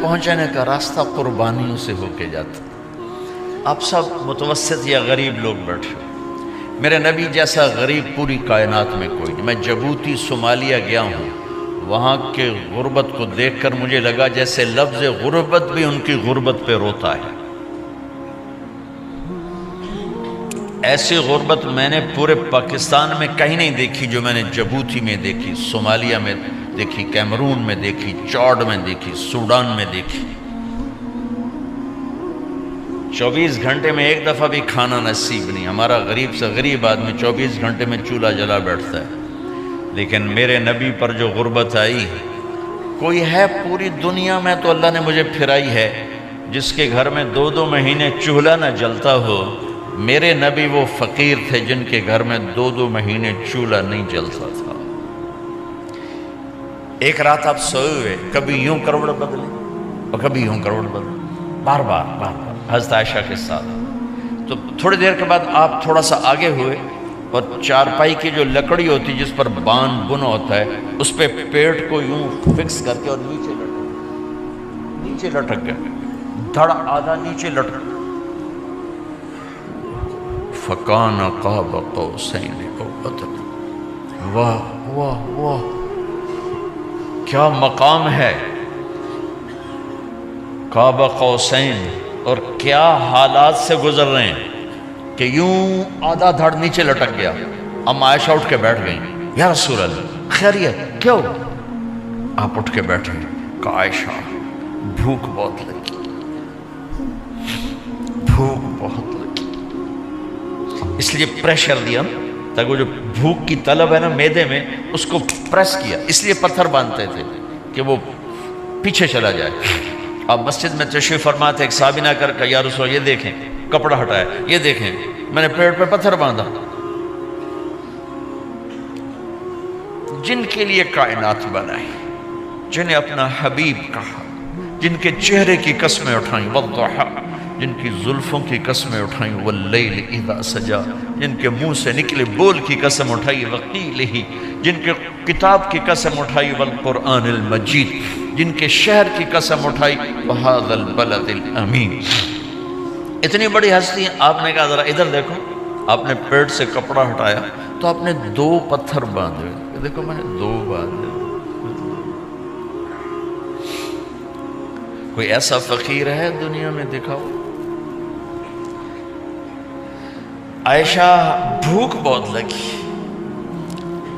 پہنچنے کا راستہ قربانیوں سے ہو کے جاتا. آپ سب متوسط یا غریب لوگ بیٹھے ہو. میرے نبی جیسا غریب پوری کائنات میں کوئی نہیں. میں جبوتی صومالیہ گیا ہوں، وہاں کے غربت کو دیکھ کر مجھے لگا جیسے لفظ غربت بھی ان کی غربت پہ روتا ہے. ایسی غربت میں نے پورے پاکستان میں کہیں نہیں دیکھی جو میں نے جبوتی میں دیکھی، صومالیہ میں دیکھی، کیمرون میں دیکھی، چاڈ میں دیکھی، سوڈان میں دیکھی. 24 گھنٹے میں ایک دفعہ بھی کھانا نصیب نہیں. ہمارا غریب سے غریب آدمی 24 گھنٹے میں چولہا جلا بیٹھتا ہے. لیکن میرے نبی پر جو غربت آئی، کوئی ہے پوری دنیا میں تو اللہ نے مجھے پھرائی ہے جس کے گھر میں 2 مہینے چولہا نہ جلتا ہو. میرے نبی وہ فقیر تھے جن کے گھر میں 2 مہینے چولہا نہیں جلتا تھا. ایک رات آپ سوئے ہوئے، کبھی یوں کروڑ بدلے اور کبھی یوں کروڑ بدلے، بار بار حضرت عائشہ کے ساتھ. تو تھوڑی دیر کے بعد آپ تھوڑا سا آگے ہوئے اور چارپائی کی جو لکڑی ہوتی جس پر بان بنا ہوتا ہے اس پہ پیٹ کو یوں فکس کر کے اور نیچے لٹک گئے، دھڑ آدھا نیچے لٹک. فَكَانَ قَابَ قَوْسَيْنِ أَوْ أَدْنَىٰ. واہ واہ واہ، کیا مقام ہے. قاب قوسین، اور کیا حالات سے گزر رہے ہیں کہ یوں آدھا دھڑ نیچے لٹک گیا. ام عائشہ اٹھ کے بیٹھ گئیں، یا رسول اللہ خیریت کیوں؟ آپ اٹھ کے بیٹھے. کہا عائشہ بھوک بہت لگی، بھوک بہت لگی. اس لیے پریشر دیا تاکہ وہ جو بھوک کی طلب ہے نا معدے میں اس کو پریس کیا. اس لیے پتھر باندھتے تھے کہ وہ پیچھے چلا جائے. آپ مسجد میں تشریف فرما تھے، ایک صحابی نہ کر کہ یا رسول یہ دیکھیں کپڑا ہٹایا، یہ دیکھیں میں نے پیٹ پہ پتھر باندھا. جن کے لیے کائنات بنائی، جنہیں اپنا حبیب کہا، جن کے چہرے کی قسمیں اٹھائیں، والضحیٰ، جن کی زلفوں کی قسمیں اٹھائیں، واللیل اذا سجا، جن کے منہ سے نکلے بول کی قسم اٹھائی، وقیلہ، جن کے کتاب کی قسم اٹھائی، والقرآن المجید، جن کے شہر کی قسم اٹھائی، وہذا البلد الامین. اتنی بڑی ہستی. آپ نے کہا ذرا ادھر دیکھو. آپ نے پیٹ سے کپڑا ہٹایا تو آپ نے 2 پتھر باندھے. دیکھو میں نے 2 باندھے. کوئی ایسا فقیر ہے دنیا میں؟ دکھاؤ. عائشہ بھوک بہت لگی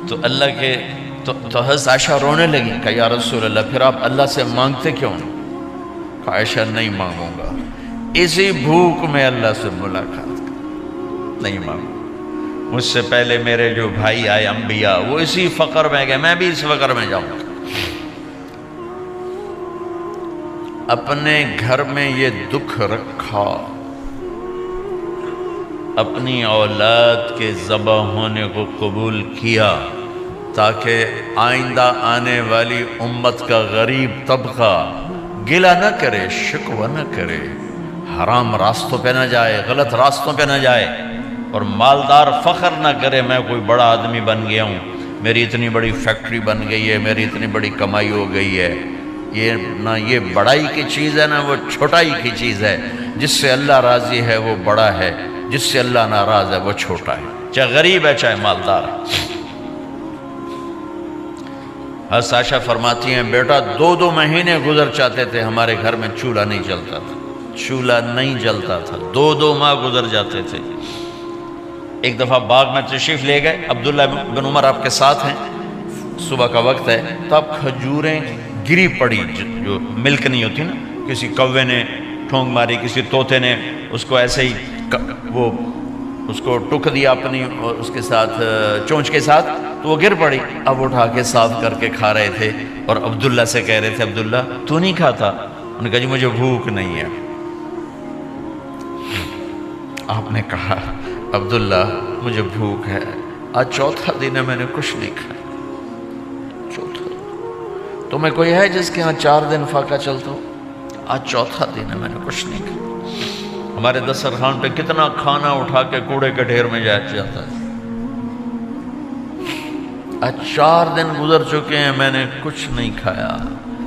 تو اللہ کے تو حضرت عائشہ رونے لگی. کہا یا رسول اللہ پھر آپ اللہ سے مانگتے کیوں نہیں؟ کہا عائشہ نہیں مانگوں گا، اسی بھوک میں اللہ سے ملاقات کر نہیں مانگوں. مجھ سے پہلے میرے جو بھائی آئے انبیاء وہ اسی فقر میں گئے، میں بھی اس فقر میں جاؤں گا. اپنے گھر میں یہ دکھ رکھا، اپنی اولاد کے ذبح ہونے کو قبول کیا تاکہ آئندہ آنے والی امت کا غریب طبقہ گلہ نہ کرے، شکوہ نہ کرے، حرام راستوں پہ نہ جائے، غلط راستوں پہ نہ جائے، اور مالدار فخر نہ کرے میں کوئی بڑا آدمی بن گیا ہوں، میری اتنی بڑی فیکٹری بن گئی ہے، میری اتنی بڑی کمائی ہو گئی ہے. یہ نہ یہ بڑائی کی چیز ہے نہ وہ چھوٹائی کی چیز ہے. جس سے اللہ راضی ہے وہ بڑا ہے، جس سے اللہ ناراض ہے وہ چھوٹا ہے، چاہے غریب ہے چاہے مالدار ہے. حضرت عائشہ فرماتی ہیں بیٹا 2 مہینے گزر جاتے تھے ہمارے گھر میں چولہا نہیں جلتا تھا، چولہا نہیں جلتا تھا، 2 ماہ گزر جاتے تھے. ایک دفعہ باغ میں تشریف لے گئے، عبداللہ بن عمر آپ کے ساتھ ہیں، صبح کا وقت ہے تو آپ کھجوریں گری پڑی جو ملک نہیں ہوتی نا، کسی کوے نے ٹھونگ ماری، کسی طوطے نے اس کو ایسے ہی وہ اس کو ٹک دیا اپنی اور اس کے ساتھ چونچ کے ساتھ تو وہ گر پڑی. اب اٹھا کے صاف کر کے کھا رہے تھے اور عبداللہ سے کہہ رہے تھے عبداللہ تو نہیں کھاتا؟ انہوں نے کہا جی مجھے بھوک نہیں ہے. آپ نے کہا عبداللہ مجھے بھوک ہے، آج 4تھا دن ہے میں نے کچھ نہیں کھایا. 4تھا تمہیں کوئی ہے جس کے ہاں 4 دن فاقہ چلتا ہو؟ آج 4تھا دن ہے میں نے کچھ نہیں کھایا. ہمارے دسترخوان پہ کتنا کھانا اٹھا کے کوڑے کے ڈھیر میں جاتا ہے. آج 4 دن گزر چکے ہیں میں نے کچھ نہیں کھایا.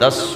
10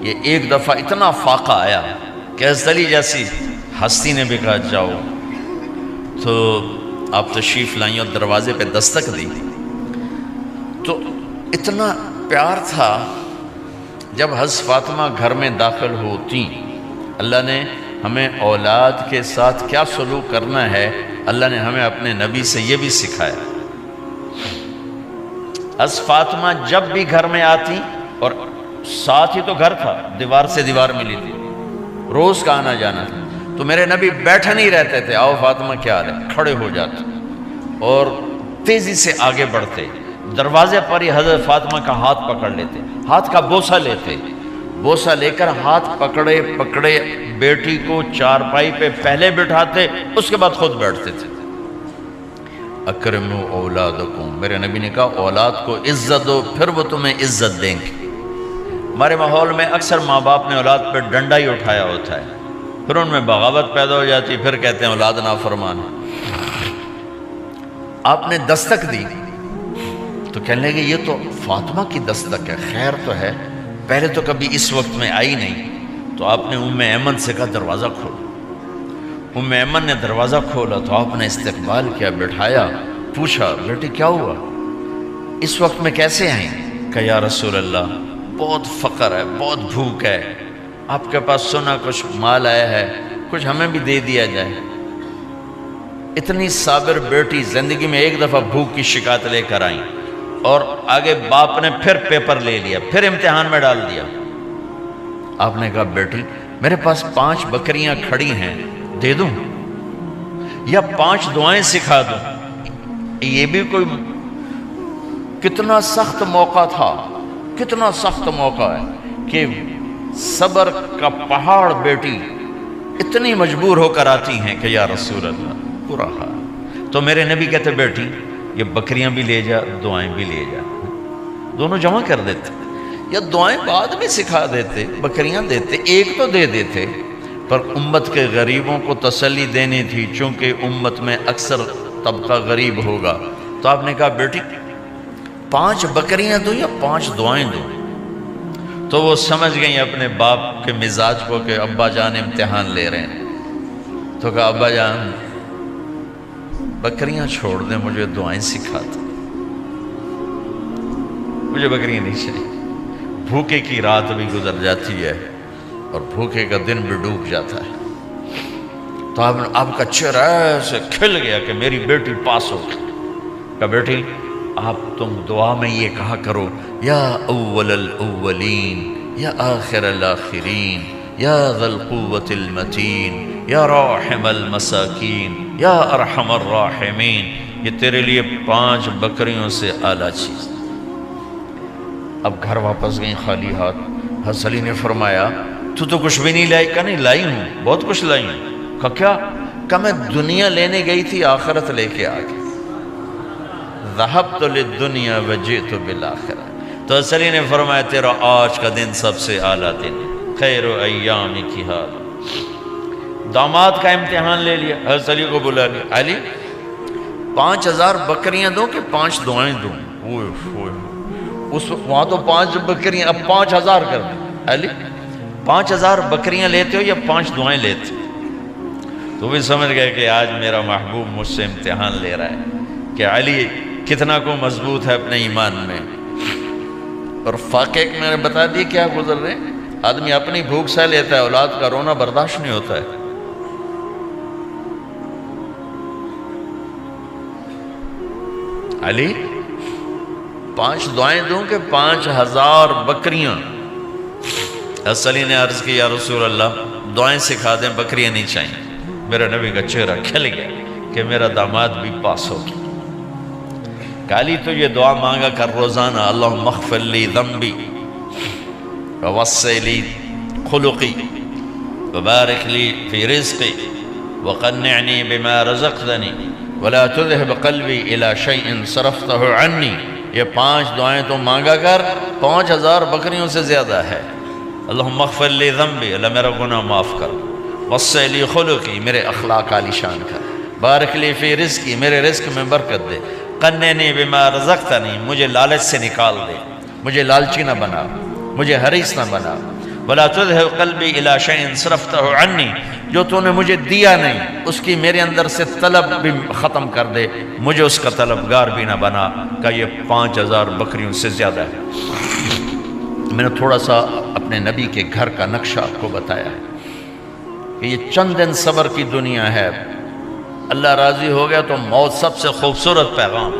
یہ ایک دفعہ اتنا فاقہ آیا کہ حضرت علی جیسی ہستی نے بھی کہا جاؤ، تو آپ تشریف لائیں اور دروازے پہ دستک دی تو اتنا پیار تھا۔ جب حضرت فاطمہ گھر میں داخل ہوتی، اللہ نے ہمیں اولاد کے ساتھ کیا سلوک کرنا ہے اللہ نے ہمیں اپنے نبی سے یہ بھی سکھایا۔ حضرت فاطمہ جب بھی گھر میں آتی، اور ساتھ ہی تو گھر تھا، دیوار سے دیوار ملی تھی، روز کا آنا جانا تھا، تو میرے نبی بیٹھے نہیں رہتے تھے، آؤ فاطمہ کیا حال ہے، کھڑے ہو جاتے اور تیزی سے آگے بڑھتے، دروازے پر ہی حضرت فاطمہ کا ہاتھ پکڑ لیتے، ہاتھ کا بوسہ لیتے، بوسہ لے کر ہاتھ پکڑے پکڑے بیٹی کو چارپائی پہ پہلے بٹھاتے، اس کے بعد خود بیٹھتے تھے۔ اکرموا اولادکم، میرے نبی نے کہا اولاد کو عزت دو، پھر وہ تمہیں عزت دیں گے۔ ہمارے ماحول میں اکثر ماں باپ نے اولاد پہ ڈنڈا ہی اٹھایا ہوتا ہے، پھر ان میں بغاوت پیدا ہو جاتی، پھر کہتے ہیں اولاد نافرمان ہے۔ آپ نے دستک دی تو کہنے لگے یہ تو فاطمہ کی دستک ہے، خیر تو ہے، پہلے تو کبھی اس وقت میں آئی نہیں، تو آپ نے ام ایمن سے کہا دروازہ کھولو۔ ام ایمن نے دروازہ کھولا تو آپ نے استقبال کیا، بٹھایا، پوچھا بیٹی کیا ہوا، اس وقت میں کیسے آئیں؟ کہ یا رسول اللہ بہت فقر ہے، بہت بھوک ہے، آپ کے پاس سنا کچھ مال آیا ہے، کچھ ہمیں بھی دے دیا جائے۔ اتنی صابر بیٹی زندگی میں ایک دفعہ بھوک کی شکایت لے کر آئیں، اور آگے باپ نے پھر پیپر لے لیا، پھر امتحان میں ڈال دیا۔ آپ نے کہا بیٹی میرے پاس 5 بکریاں کھڑی ہیں، دے دوں یا 5 دعائیں سکھا دوں؟ یہ بھی کوئی کتنا سخت موقع تھا، کتنا سخت موقع ہے کہ صبر کا پہاڑ بیٹی اتنی مجبور ہو کر آتی ہیں کہ یا رسول اللہ برا حال۔ تو میرے نبی کہتے بیٹی یہ بکریاں بھی لے جا، دعائیں بھی لے جا، دونوں جمع کر دیتے، یا دعائیں بعد میں سکھا دیتے، بکریاں دیتے، ایک تو دے دیتے، پر امت کے غریبوں کو تسلی دینی تھی، چونکہ امت میں اکثر طبقہ غریب ہوگا، تو آپ نے کہا بیٹی 5 بکریاں دوں یا 5 دعائیں دوں؟ تو وہ سمجھ گئیں اپنے باپ کے مزاج کو کہ ابا جان امتحان لے رہے ہیں، تو کہا ابا جان بکریاں چھوڑ دیں، مجھے دعائیں سکھا دیں، مجھے بکریاں نہیں چاہیے، بھوکے کی رات بھی گزر جاتی ہے اور بھوکے کا دن بھی ڈوب جاتا ہے۔ تو آپ کا چہرہ ایسے کھل گیا کہ میری بیٹی پاس ہو گئی۔ کہا بیٹی آپ تم دعا میں یہ کہا کرو یا اول الاولین یا آخر الاخرین یا ذا القوة المتین یا راحم المساکین یا ارحم الراحمین، یہ تیرے لیے 5 بکریوں سے اعلیٰ چیز۔ اب گھر واپس گئیں خالی ہاتھ۔ حضرت علی نے فرمایا تو کچھ بھی نہیں لائی؟ کہا نہیں لائی ہوں، بہت کچھ لائی ہوں۔ کہا کیا؟ کہا میں دنیا لینے گئی تھی، آخرت لے کے آ گئی۔ ذہبت للدنیا وجئت بالآخرہ۔ تو حضرت علی نے فرمایا تیرا آج کا دن سب سے اعلیٰ دن، خیر ایامک ھذا۔ داماد کا امتحان لے لیا، حضرت علی کو بلا لیا، علی 5000 بکریاں دوں کہ 5 دعائیں دوں؟ وہاں تو 5 بکریاں، اب 5000 کر دیں۔ علی 5000 بکریاں لیتے ہو یا 5 دعائیں لیتے ہو؟ تو بھی سمجھ گئے کہ آج میرا محبوب مجھ سے امتحان لے رہا ہے کہ علی کتنا کو مضبوط ہے اپنے ایمان میں۔ اور فاقے میں نے بتا دی کیا گزر رہے ہیں، آدمی اپنی بھوک سہ لیتا ہے، اولاد کا رونا برداشت نہیں ہوتا ہے۔ علی 5 دعائیں دوں کہ 5000 بکریاں؟ حضرت علی نے عرض کی یا رسول اللہ دعائیں سکھا دیں، بکریاں نہیں چاہیے۔ میرا نبی کا چہرہ کھل گیا کہ میرا داماد بھی پاس ہو گیا۔ علی تو یہ دعا مانگا کر روزانہ، اللہم اغفر لی ذنبی ووسع لی خلقی وبارک لی فی رزقی وقنعنی بما رزقتنی ولا تذهب قلبی الی شیء صرفتہ عنی۔ یہ 5 دعائیں تو مانگا کر، 5000 بکریوں سے زیادہ ہے۔ اللہم اغفر لی ذنبی، اللہ میرا گناہ معاف کر، وسع لی خلقی، میرے اخلاق عالی شان کر، بارک لی فی رزقی، میرے رزق میں برکت دے، قنعنی بما رزقتنی، مجھے لالچ سے نکال دے، مجھے لالچی نہ بنا، مجھے حریص نہ بنا، ولا تذهب قلبی الی شیء صرفتہ عنی، جو تو نے مجھے دیا نہیں اس کی میرے اندر سے طلب بھی ختم کر دے، مجھے اس کا طلبگار بھی نہ بنا، کہ یہ 5000 بکریوں سے زیادہ ہے۔ میں نے تھوڑا سا اپنے نبی کے گھر کا نقشہ آپ کو بتایا ہے کہ یہ چند دن صبر کی دنیا ہے، اللہ راضی ہو گیا تو موت سب سے خوبصورت پیغام۔